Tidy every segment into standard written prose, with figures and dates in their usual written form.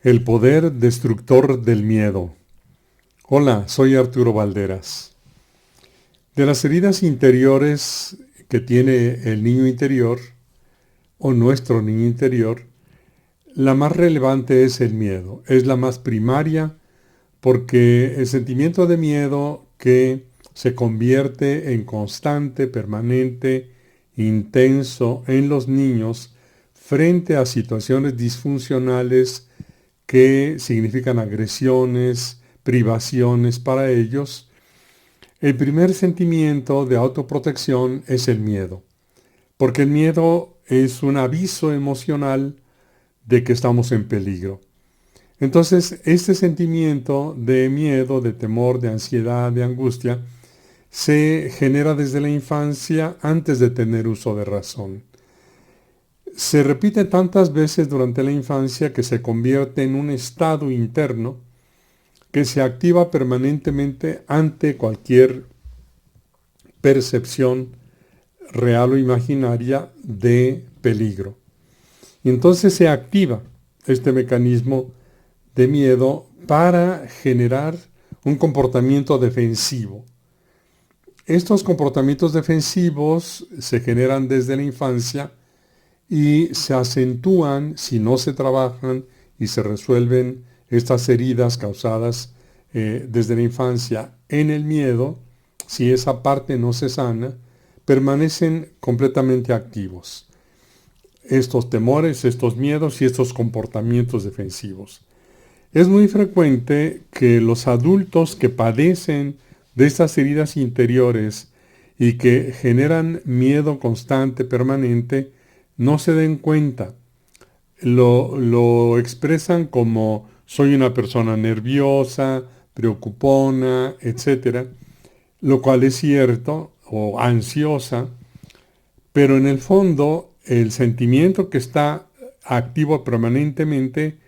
El poder destructor del miedo. Hola, soy Arturo Valderas. De las heridas interiores que tiene el niño interior, o nuestro niño interior, la más relevante es el miedo. Es la más primaria porque el sentimiento de miedo que se convierte en constante, permanente, intenso en los niños frente a situaciones disfuncionales que significan agresiones, privaciones para ellos. El primer sentimiento de autoprotección es el miedo, porque el miedo es un aviso emocional de que estamos en peligro. Entonces, este sentimiento de miedo, de temor, de ansiedad, de angustia, se genera desde la infancia antes de tener uso de razón. Se repite tantas veces durante la infancia que se convierte en un estado interno que se activa permanentemente ante cualquier percepción real o imaginaria de peligro. Y entonces se activa este mecanismo de miedo para generar un comportamiento defensivo. Estos comportamientos defensivos se generan desde la infancia y se acentúan si no se trabajan y se resuelven estas heridas causadas desde la infancia en el miedo. Si esa parte no se sana, permanecen completamente activos estos temores, estos miedos y estos comportamientos defensivos. Es muy frecuente que los adultos que padecen de estas heridas interiores y que generan miedo constante, permanente, no se den cuenta. Lo expresan como soy una persona nerviosa, preocupona, etc., lo cual es cierto, o ansiosa, pero en el fondo el sentimiento que está activo permanentemente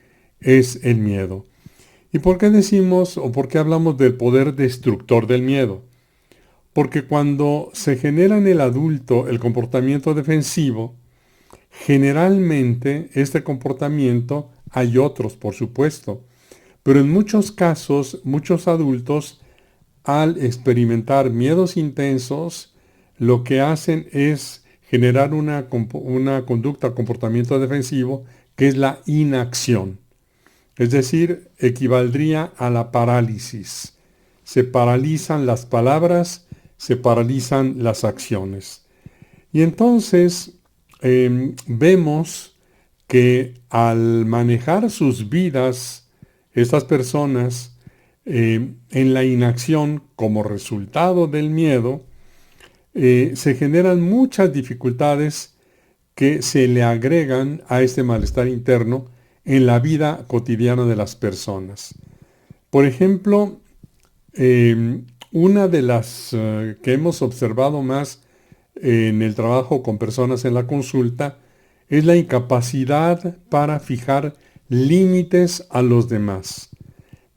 es el miedo. ¿Y por qué decimos o por qué hablamos del poder destructor del miedo? Porque cuando se genera en el adulto el comportamiento defensivo, generalmente este comportamiento, hay otros por supuesto, pero en muchos casos, muchos adultos, al experimentar miedos intensos, lo que hacen es generar una conducta, comportamiento defensivo, que es la inacción. Es decir, equivaldría a la parálisis. Se paralizan las palabras, se paralizan las acciones. Y entonces vemos que al manejar sus vidas, estas personas, en la inacción como resultado del miedo, se generan muchas dificultades que se le agregan a este malestar interno en la vida cotidiana de las personas. Por ejemplo, una de las que hemos observado más en el trabajo con personas en la consulta es la incapacidad para fijar límites a los demás.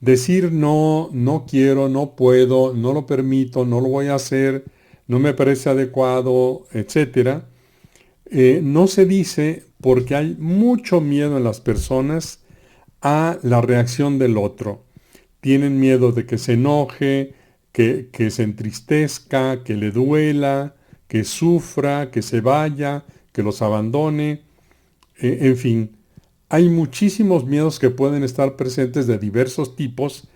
Decir no, no quiero, no puedo, no lo permito, no lo voy a hacer, no me parece adecuado, etc. No se dice porque hay mucho miedo en las personas a la reacción del otro. Tienen miedo de que se enoje, que se entristezca, que le duela, que sufra, que se vaya, que los abandone. En fin, hay muchísimos miedos que pueden estar presentes de diversos tipos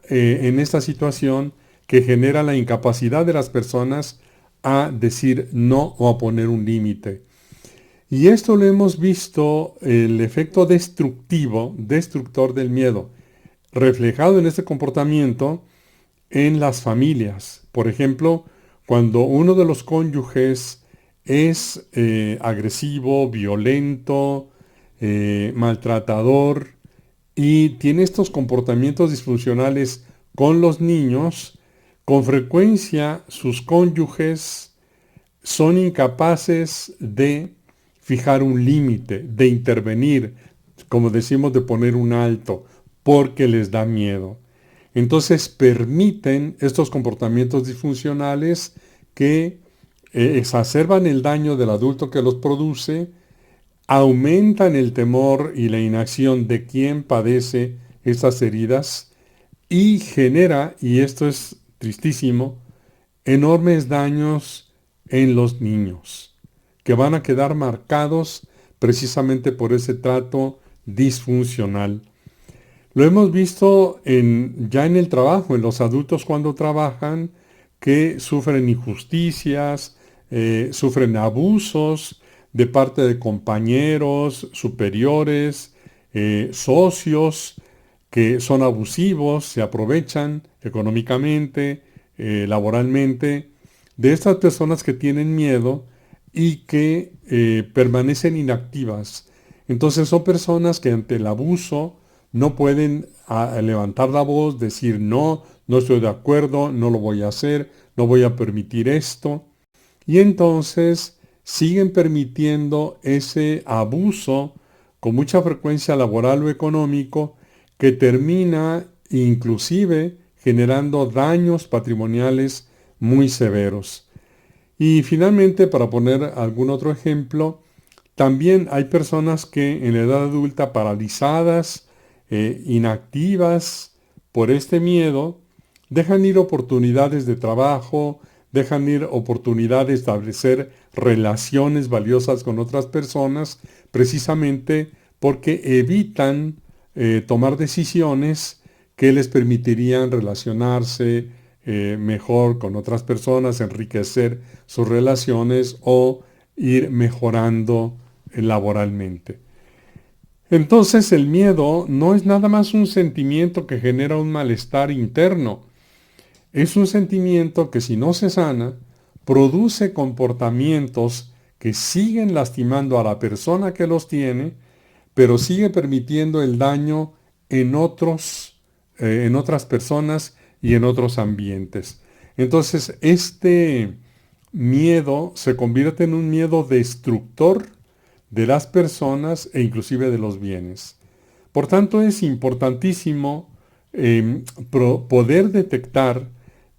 en esta situación que genera la incapacidad de las personas a decir no o a poner un límite. Y esto lo hemos visto, el efecto destructor del miedo, reflejado en este comportamiento en las familias. Por ejemplo, cuando uno de los cónyuges es agresivo, violento, maltratador y tiene estos comportamientos disfuncionales con los niños, con frecuencia sus cónyuges son incapaces de fijar un límite, de intervenir, como decimos, de poner un alto, porque les da miedo. Entonces permiten estos comportamientos disfuncionales que exacerban el daño del adulto que los produce aumentan el temor y la inacción de quien padece estas heridas y genera, y esto es tristísimo, enormes daños en los niños, que van a quedar marcados precisamente por ese trato disfuncional. Lo hemos visto ya en el trabajo, en los adultos cuando trabajan, que sufren injusticias, sufren abusos de parte de compañeros, superiores, socios, que son abusivos, se aprovechan económicamente, laboralmente, de estas personas que tienen miedo y que permanecen inactivas. Entonces son personas que ante el abuso no pueden levantar la voz, decir no, no estoy de acuerdo, no lo voy a hacer, no voy a permitir esto. Y entonces siguen permitiendo ese abuso con mucha frecuencia laboral o económico que termina inclusive generando daños patrimoniales muy severos. Y finalmente, para poner algún otro ejemplo, también hay personas que en la edad adulta paralizadas, inactivas por este miedo, dejan ir oportunidades de trabajo, dejan ir oportunidades de establecer relaciones valiosas con otras personas, precisamente porque evitan tomar decisiones que les permitirían relacionarse mejor con otras personas, enriquecer sus relaciones o ir mejorando laboralmente. Entonces el miedo no es nada más un sentimiento que genera un malestar interno, es un sentimiento que si no se sana, produce comportamientos que siguen lastimando a la persona que los tiene, pero sigue permitiendo el daño en otras personas y en otros ambientes. Entonces, este miedo se convierte en un miedo destructor de las personas e inclusive de los bienes. Por tanto, es importantísimo poder detectar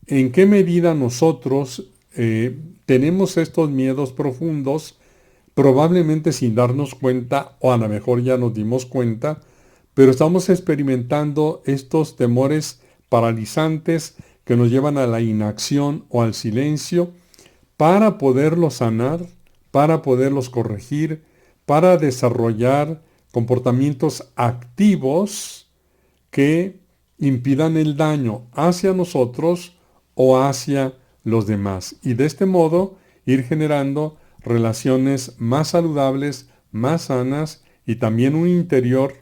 en qué medida nosotros tenemos estos miedos profundos, probablemente sin darnos cuenta, o a lo mejor ya nos dimos cuenta, pero estamos experimentando estos temores paralizantes que nos llevan a la inacción o al silencio para poderlos sanar, para poderlos corregir, para desarrollar comportamientos activos que impidan el daño hacia nosotros o hacia los demás. Y de este modo ir generando relaciones más saludables, más sanas y también un interior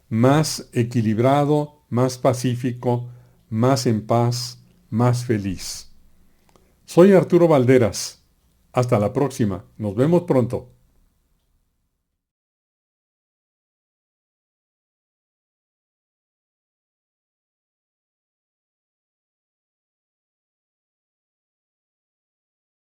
más equilibrado, más pacífico, más en paz, más feliz. Soy Arturo Valderas. Hasta la próxima. Nos vemos pronto.